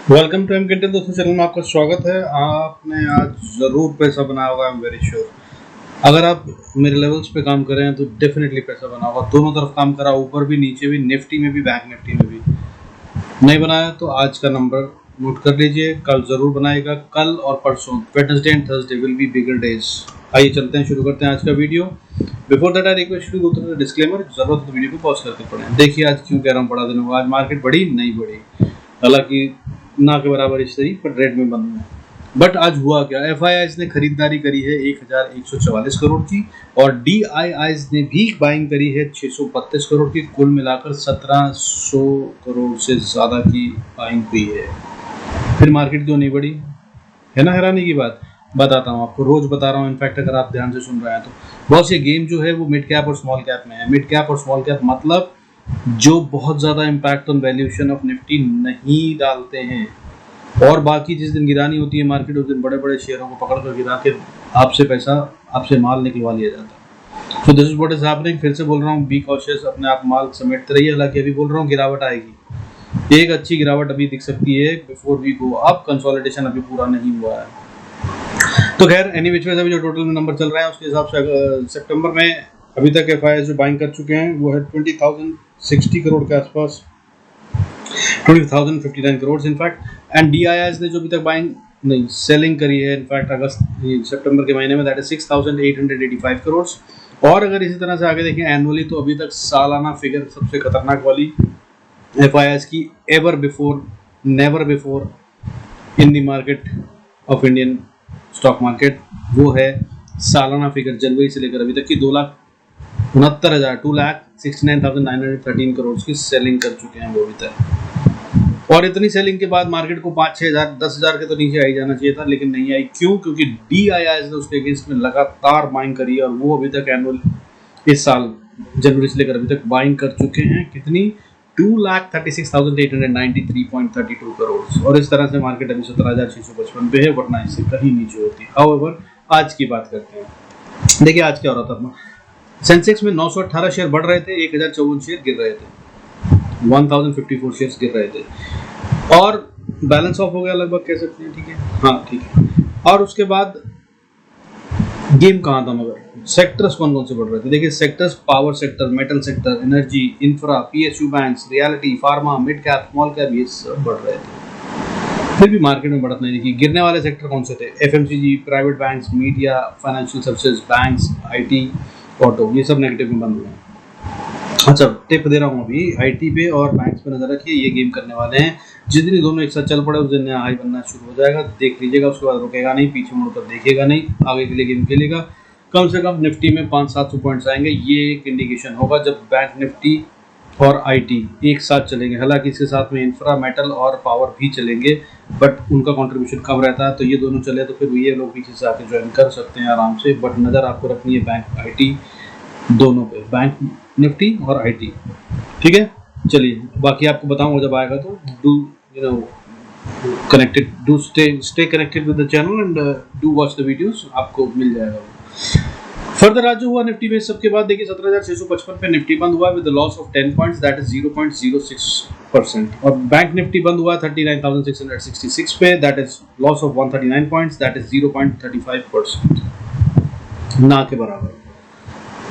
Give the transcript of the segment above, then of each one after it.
Welcome to M quintal दोस्तों, channel में आपका स्वागत है। आपने आज ज़रूर पैसा बनाया होगा, आई एम वेरी श्योर। अगर आप मेरे लेवल्स पे काम कर रहे हैं तो डेफिनेटली पैसा बना होगा। दोनों तरफ काम करा, ऊपर भी नीचे भी, निफ्टी में भी बैंक निफ्टी में भी। नहीं बनाया तो आज का नंबर नोट कर लीजिए, कल ज़रूर बनाएगा। कल और परसों Wednesday and Thursday will be bigger days. आइए चलते हैं, शुरू करते हैं आज का video. Before that I request to go through the disclaimer. जरूरत है तो वीडियो को पॉज करके पढ़ें। देखिए आज क्यों कह रहा हूँ बड़ा दिन होगा। आज मार्केट बढ़ी नहीं बढ़ी, हालांकि ना के बराबर इस तरीके पर रेट में बंद है। बट आज हुआ क्या, एफआईआईज ने खरीदारी करी है 1144 करोड़ की और डीआईआईज ने भी बाइंग करी है 632 करोड़ की। कुल मिलाकर 1700 करोड़ से ज़्यादा की बाइंग हुई है। फिर मार्केट क्यों नहीं बढ़ी, है ना हैरानी की बात। बताता हूँ आपको, रोज बता रहा हूँ। इनफैक्ट अगर आप ध्यान से सुन रहे हैं तो बॉस, ये गेम जो है वो मिड कैप और स्मॉल कैप में है। मिड कैप और स्मॉल कैप मतलब जो बहुत ज़्यादा impact on valuation of Nifty नहीं डालते हैं, और बाकी जिस दिन गिरानी होती है मार्केट उस दिन बड़े बड़े शेयरों को पकड़ कर गिरा के आपसे माल निकलवा लिया जाता है। So this is what is happening. फिर से बोल रहा हूँ, बी कॉशियस, अपने आप माल समेटते रहिए। हालांकि अभी बोल रहा हूँ गिरावट आएगी, एक अच्छी गिरावट अभी दिख सकती है before we go up. Consolidation अभी पूरा नहीं हुआ है। तो खैर एनी विच वेज, अभी जो टोटल में नंबर चल रहा है उसके हिसाब से सितंबर में अभी तक एफआईआई जो बाइंग कर चुके हैं वो है 20,060 करोड़ के आसपास, 20,059 करोड़ इनफैक्ट। एंड डीआईआईज ने जो अभी तक बाइंग नहीं सेलिंग करी है इनफैक्ट सितंबर के महीने में, दैट इज 6,885 करोड़। और अगर इसी तरह से आगे देखें एनुअली तो अभी तक सालाना फिगर सबसे खतरनाक वाली एफआईआईज की ever before never before in the market of Indian stock market, वो है सालाना फिगर जनवरी से लेकर अभी तक की 2,69,913 करोड़ की सेलिंग कर चुके हैं वो अभी तक। और इतनी सेलिंग के बाद मार्केट को 5-6 हज़ार 10,000 के तो नीचे आ ही जाना चाहिए था, लेकिन नहीं आई। क्यों? क्योंकि डीआईआईज ने उसके अगेंस्ट में लगातार बाइंग करी और वो अभी तक एनुअल इस साल जनवरी से लेकर अभी तक बाइंग कर चुके हैं कितनी, 2,36,893.32 करोड़। और इस तरह से मार्केट अभी 17,655 पे है, वरना इससे कहीं नीचे होती। हाउएवर आज की बात करते हैं। देखिए आज क्या हो रहा था। सेंसेक्स में 918 शेयर बढ़ रहे थे, 1,054 शेयर गिर रहे थे, 1,054 शेयर्स गिर रहे थे और बैलेंस ऑफ हो गया लगभग, कह सकते हैं। ठीक है, हाँ ठीक है। और उसके बाद गेम कहाँ था, मगर सेक्टर्स कौन कौन से बढ़ रहे थे। देखिए sectors, power sector, metal sector, energy, infra, PSU banks, reality, pharma, mid cap, small cap, ये सब बढ़ रहे थे। फिर भी मार्केट में बढ़त नहीं दिखी। गिरने वाले सेक्टर कौन से थे? FMCG, private banks, media, financial services, banks, IT, auto, ये सब नेगेटिव में बंद हुए हैं। अच्छा टिप दे रहा हूँ, अभी आईटी पे और बैंक्स पे नजर रखिए, ये गेम करने वाले हैं। जिस दिन दोनों एक साथ चल पड़े उस दिन हाई बनना शुरू हो जाएगा, देख लीजिएगा। उसके बाद रुकेगा नहीं, पीछे मुड़कर देखेगा नहीं, आगे के लिए गेम खेलेगा। कम से कम निफ्टी में 500-700 पॉइंट्स आएंगे, ये एक इंडिकेशन होगा जब बैंक निफ्टी और आईटी एक साथ चलेंगे। हालांकि इसके साथ में इंफ्रा, मेटल और पावर भी चलेंगे, बट उनका कंट्रीब्यूशन कम रहता है। तो ये दोनों चले तो फिर ये लोग पीछे से आके ज्वाइन कर सकते हैं आराम से। बट नज़र आपको रखनी है बैंक आईटी दोनों पे, बैंक निफ्टी और आईटी। ठीक है, चलिए बाकी आपको बताऊंगा जब आएगा। तो do you know connected, do stay connected with the channel and do watch the videos, आपको मिल जाएगा। फर्दर आज जो हुआ निफ्टी में, सबके बाद देखिए 17,655 पे निफ्टी बंद हुआ with loss of 10 points, that is 0.06%। और बैंक निफ्टी बंद हुआ 39,666 पे, that is loss of 139 points, that is 0.35%, ना के बराबर।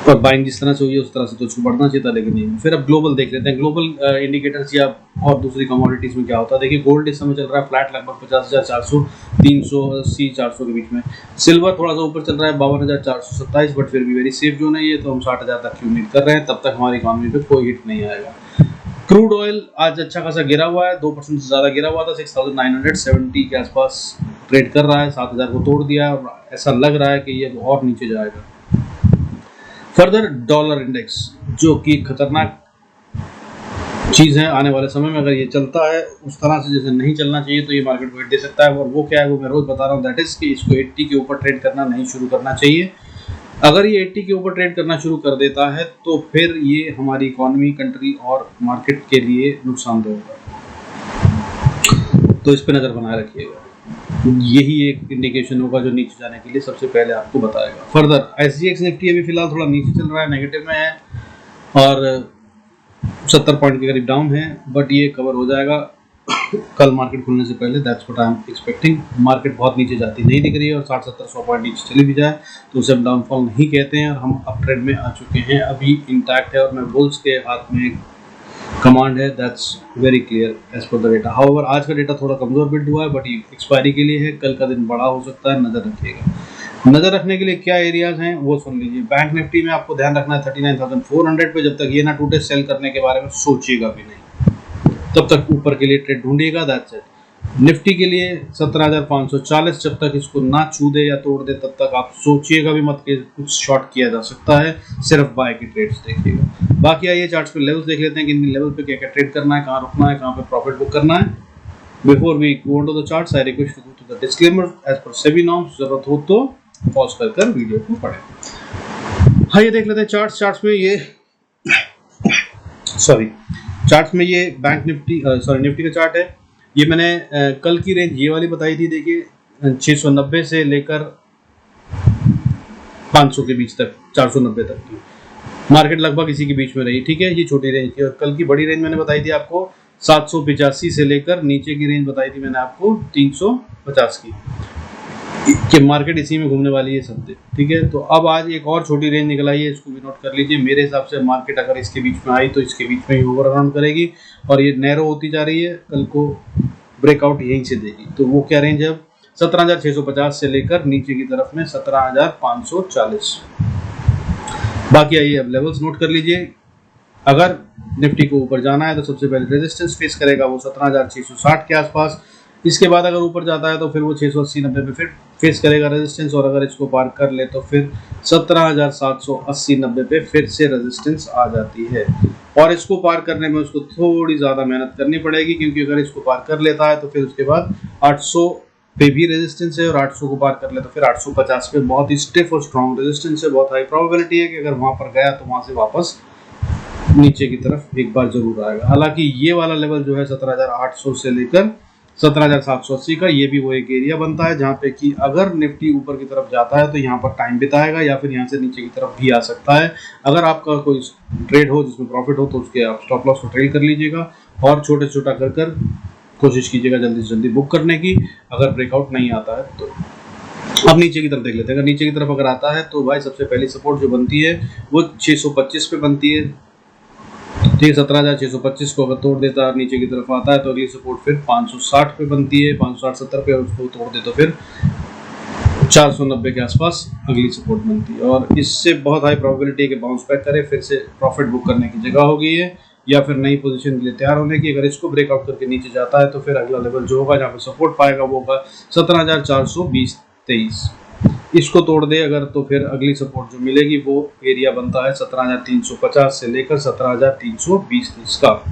और बाइंग जिस तरह से हुई है उस तरह से तो उसको बढ़ना चाहिए था, लेकिन नहीं। फिर अब ग्लोबल देख लेते हैं, ग्लोबल इंडिकेटर्स या और दूसरी कमोडिटीज में क्या होता है। देखिए गोल्ड इस समय चल रहा है फ्लैट, लगभग 50,400, 380, 400 के बीच में। सिल्वर थोड़ा सा ऊपर चल रहा है 52,427, बट फिर भी वेरी सेफ जोन है ये, तो हम 60,000 तक की उम्मीद कर रहे हैं। तब तक हमारी इकोनॉमी पे कोई हिट नहीं आएगा। क्रूड ऑयल आज अच्छा खासा गिरा हुआ है, 2% से ज़्यादा गिरा हुआ था, 6,970 के आसपास ट्रेड कर रहा है, 7,000 को तोड़ दिया और ऐसा लग रहा है कि ये और नीचे जाएगा। फर्दर डॉलर इंडेक्स, जो कि खतरनाक चीज़ है आने वाले समय में, अगर ये चलता है उस तरह से जैसे नहीं चलना चाहिए तो ये मार्केट को हिट दे सकता है। और वो क्या है वो मैं रोज बता रहा हूँ, दैट इज कि इसको 80 के ऊपर ट्रेड करना नहीं शुरू करना चाहिए। अगर ये 80 के ऊपर ट्रेड करना शुरू कर देता है तो फिर ये हमारी इकोनॉमी, कंट्री और मार्केट के लिए नुकसानदेह होगा, तो इस पर नज़र बनाए रखिएगा। यही एक इंडिकेशन होगा जो नीचे जाने के लिए सबसे पहले आपको बताएगा। फर्दर एसजीएक्स निफ्टी अभी फिलहाल थोड़ा नीचे चल रहा है, नेगेटिव में है और 70 पॉइंट के करीब डाउन है, बट ये कवर हो जाएगा। कल मार्केट खुलने से पहले, that's what I am expecting. Market बहुत नीचे जाती नहीं दिख रही है और 60-70-100 पॉइंट नीचे चली भी जाए तो उसे हम डाउनफॉल नहीं कहते हैं और हम अप ट्रेंड में आ चुके हैं, अभी इंटैक्ट है और मैं बुल्स के हाथ में कमांड है, that's very clear as per the data. However आज का डेटा थोड़ा कमजोर बिल्ड हुआ है बट ये एक्सपायरी के लिए है, कल का दिन बड़ा हो सकता है, नजर रखिएगा। नजर रखने के लिए क्या एरियाज हैं वो सुन लीजिए। बैंक निफ्टी में आपको ध्यान रखना है 39,400 पे, जब तक ये ना टूटे सेल करने के बारे में सोचिएगा भी नहीं, तब तक ऊपर के लिए ट्रेड ढूंढिएगा, दैट्स इट। निफ्टी के लिए 17,540, जब तक इसको ना छू दे या तोड़ दे तब तक आप सोचिएगा भी मत कि कुछ शॉर्ट किया जा सकता है, सिर्फ बाय की ट्रेड्स देखिएगा। बाकी आइए चार्ट्स पे लेवल्स देख लेते हैं कि इन लेवल पे क्या क्या ट्रेड करना है, कहाँ रुकना है, कहाँ पे प्रॉफिट बुक करना है। Before we go on to the charts, I request you to the disclaimer as per SEBI norms, जरूरत हो तो पॉज कर वीडियो को पढ़ें। हाँ, ये देख लेते हैं चार्ट्स में ये चार्ट्स में ये बैंक निफ्टी निफ्टी का चार्ट है। ये मैंने कल की रेंज ये वाली बताई थी, देखिए 690 से लेकर 500 के बीच तक, 490 तक की मार्केट लगभग इसी के बीच में रही, ठीक है, ये छोटी रेंज थी। और कल की बड़ी रेंज मैंने बताई थी आपको 785 से लेकर नीचे की रेंज बताई थी मैंने आपको 350 की, कि मार्केट इसी में घूमने वाली है सब दिन, ठीक है। तो अब आज एक और छोटी रेंज निकल आई है, इसको भी नोट कर लीजिए। मेरे हिसाब से मार्केट अगर इसके बीच में आई तो इसके बीच में ही ओवर अराउंड करेगी और ये नैरो होती जा रही है, कल को ब्रेकआउट यहीं से देगी। तो वो क्या रेंज है, 17,650 से लेकर नीचे की तरफ में 17,540। बाकी आइए अब लेवल्स नोट कर लीजिए। अगर निफ्टी को ऊपर जाना है तो सबसे पहले रेजिस्टेंस फेस करेगा वो 17,660 के आसपास। इसके बाद अगर ऊपर जाता है तो फिर वो 680-90 पे फिर फेस करेगा रेजिस्टेंस, और अगर इसको पार कर ले तो फिर 17,780-90 पे फिर से रेजिस्टेंस आ जाती है। और इसको पार करने में उसको थोड़ी ज़्यादा मेहनत करनी पड़ेगी, क्योंकि अगर इसको पार कर लेता है तो फिर उसके बाद 800 पे भी रेजिस्टेंस है, और 800 को पार कर ले तो फिर 850 पे बहुत ही स्टिफ और स्ट्रॉन्ग रेजिस्टेंस है। बहुत हाई प्रोबेबिलिटी है कि अगर वहाँ पर गया तो वहाँ से वापस नीचे की तरफ एक बार जरूर आएगा। हालांकि ये वाला लेवल जो है 17,800 से लेकर 17,780 का, ये भी वो एक एरिया बनता है जहाँ पे कि अगर निफ्टी ऊपर की तरफ जाता है तो यहाँ पर टाइम बिताएगा या फिर यहाँ से नीचे की तरफ भी आ सकता है। अगर आपका कोई ट्रेड हो जिसमें प्रॉफिट हो तो उसके आप स्टॉप लॉस को ट्रेड कर लीजिएगा और छोटा कर कोशिश कीजिएगा जल्दी से जल्दी बुक करने की, अगर ब्रेकआउट नहीं आता है तो। अब नीचे की तरफ देख लेते हैं। अगर नीचे की तरफ अगर आता है तो भाई सबसे पहली सपोर्ट जो बनती है वो 625 पे बनती है, ठीक है। 17,625 को अगर तोड़ देता है नीचे की तरफ आता है तो अगली सपोर्ट फिर 560 पे बनती है, 560-70 पे उसको तोड़ दे तो फिर 490 के आसपास अगली सपोर्ट बनती है। और इससे बहुत हाई प्रोबेबिलिटी है कि बाउंस बैक करे, फिर से प्रॉफिट बुक करने की जगह हो गई है या फिर नई पोजीशन के लिए तैयार होने की। अगर इसको ब्रेकआउट करके नीचे जाता है तो फिर अगला लेवल जो होगा जहाँ पे सपोर्ट पाएगा वो होगा 17,420-23। इसको तोड़ दे अगर तो फिर अगली सपोर्ट जो मिलेगी वो एरिया बनता है 17,350 से लेकर 17,320 का।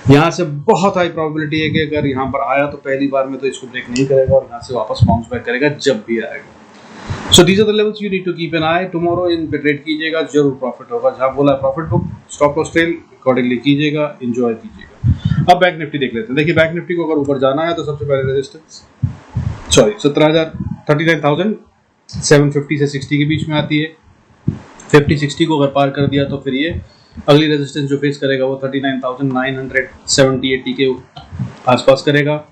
यहाँ से बहुत हाई प्रोबेबिलिटी है कि अगर यहाँ पर आया तो पहली बार में तो इसको ब्रेक नहीं करेगा और यहाँ से वापस बाउंस बैक करेगा जब भी आएगा। So these are the levels you need to keep an eye. Tomorrow इन पे ट्रेड कीजिएगा, जरूर प्रॉफिट होगा। जहाँ बोला profit book, stop loss trail accordingly कीजिएगा, एंजॉय कीजिएगा। अब बैंक निफ्टी देख लेते हैं। देखिए बैंक निफ्टी को अगर ऊपर जाना है तो सबसे पहले रेजिस्टेंस 39,750 से 60 के बीच में आती है। 50-60 को अगर पार कर दिया तो फिर ये अगली रेजिस्टेंस जो फेस करेगा वो 39,970-80 के आसपास करेगा।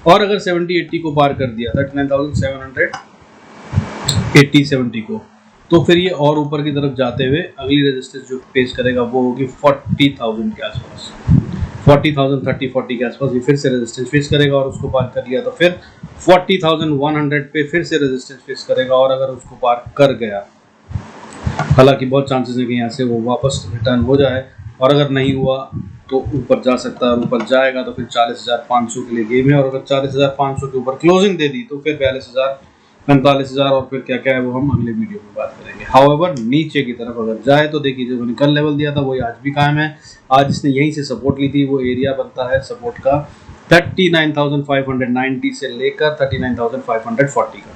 और अगर 70-80 को पार कर दिया 39,780-70 को, तो फिर ये और ऊपर की तरफ जाते हुए अगली रेजिस्टेंस जो फेस करेगा वो होगी 40,000 के आसपास, 40,030-40 के आसपास ये फिर से रेजिस्टेंस फेस करेगा। और उसको पार कर लिया तो फिर 40,100 पे फिर से रेजिस्टेंस फेस करेगा। और अगर उसको पार कर गया, हालांकि बहुत चांसेस है कि यहाँ से वो वापस रिटर्न हो जाए, और अगर नहीं हुआ तो ऊपर जा सकता है। ऊपर जाएगा तो फिर 40,500 के लिए गेम है, और अगर 40,500 के ऊपर क्लोजिंग दे दी तो फिर 42,000, 45,000 और फिर क्या क्या है वो हम अगले वीडियो में बात करेंगे। हाउएवर नीचे की तरफ अगर जाए तो देखिए जो मैंने कल लेवल दिया था वही आज भी कायम है। आज इसने यहीं से सपोर्ट ली थी, वो एरिया बनता है सपोर्ट का 39,590 से लेकर 39,540 का।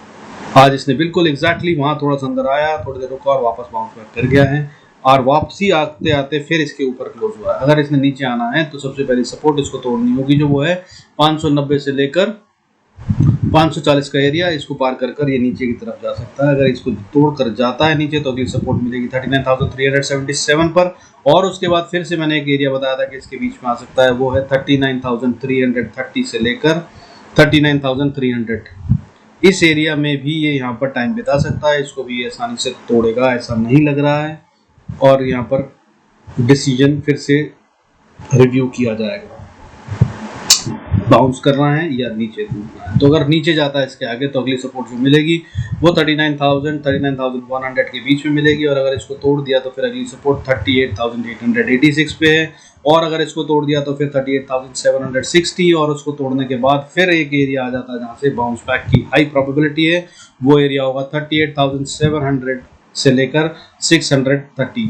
आज इसने बिल्कुल एग्जैक्टली वहां थोड़ा सा अंदर आया, थोड़ी देर रुका और वापस बाउंस बैक कर गया है, और वापसी आते आते फिर इसके ऊपर क्लोज हुआ है। अगर इसने नीचे आना है तो सबसे पहले सपोर्ट इसको तोड़नी होगी जो वो है 590 से लेकर 540 का एरिया, इसको पार कर कर ये नीचे की तरफ जा सकता है। अगर इसको तोड़ कर जाता है नीचे तो अगली सपोर्ट मिलेगी 39,377 पर, और उसके बाद फिर से मैंने एक एरिया बताया था कि इसके बीच में आ सकता है, वो है 39,330 से लेकर 39,300। इस एरिया में भी ये यहाँ पर टाइम बिता सकता है, इसको भी आसानी से तोड़ेगा ऐसा नहीं लग रहा है, और यहाँ पर डिसीजन फिर से रिव्यू किया जाएगा, बाउंस करना है या नीचे टूटना है। तो अगर नीचे जाता है इसके आगे तो अगली सपोर्ट जो मिलेगी वो 39,100 के बीच में मिलेगी, और अगर इसको तोड़ दिया तो फिर अगली सपोर्ट 38,886 पे है, और अगर इसको तोड़ दिया तो फिर 38,760, और उसको तोड़ने के बाद फिर एक एरिया आ जाता है जहाँ से बाउंस बैक की हाई प्रोबेबिलिटी है, वो एरिया होगा 38,700 से लेकर 630।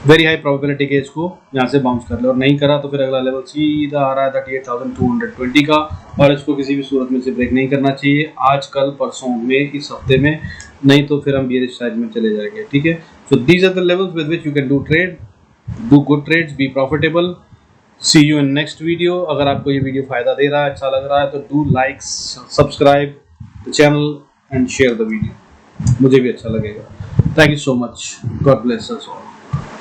वेरी हाई प्रोबेबिलिटी के इसको यहाँ से बाउंस कर ले, और नहीं करा तो फिर अगला लेवल सीधा आ रहा है 38,220 का, और इसको किसी भी सूरत में से ब्रेक नहीं करना चाहिए आज, कल, परसों में, इस हफ्ते में, नहीं तो फिर हम बेरिश साइड में चले जाएंगे। ठीक है, so these are the levels with which you can do trade, do good trades, be profitable. See you in next video. अगर आपको ये वीडियो फायदा दे रहा है, अच्छा लग रहा है, तो do like, subscribe the channel and share the video, मुझे भी अच्छा लगेगा। Thank you so much, God bless us all.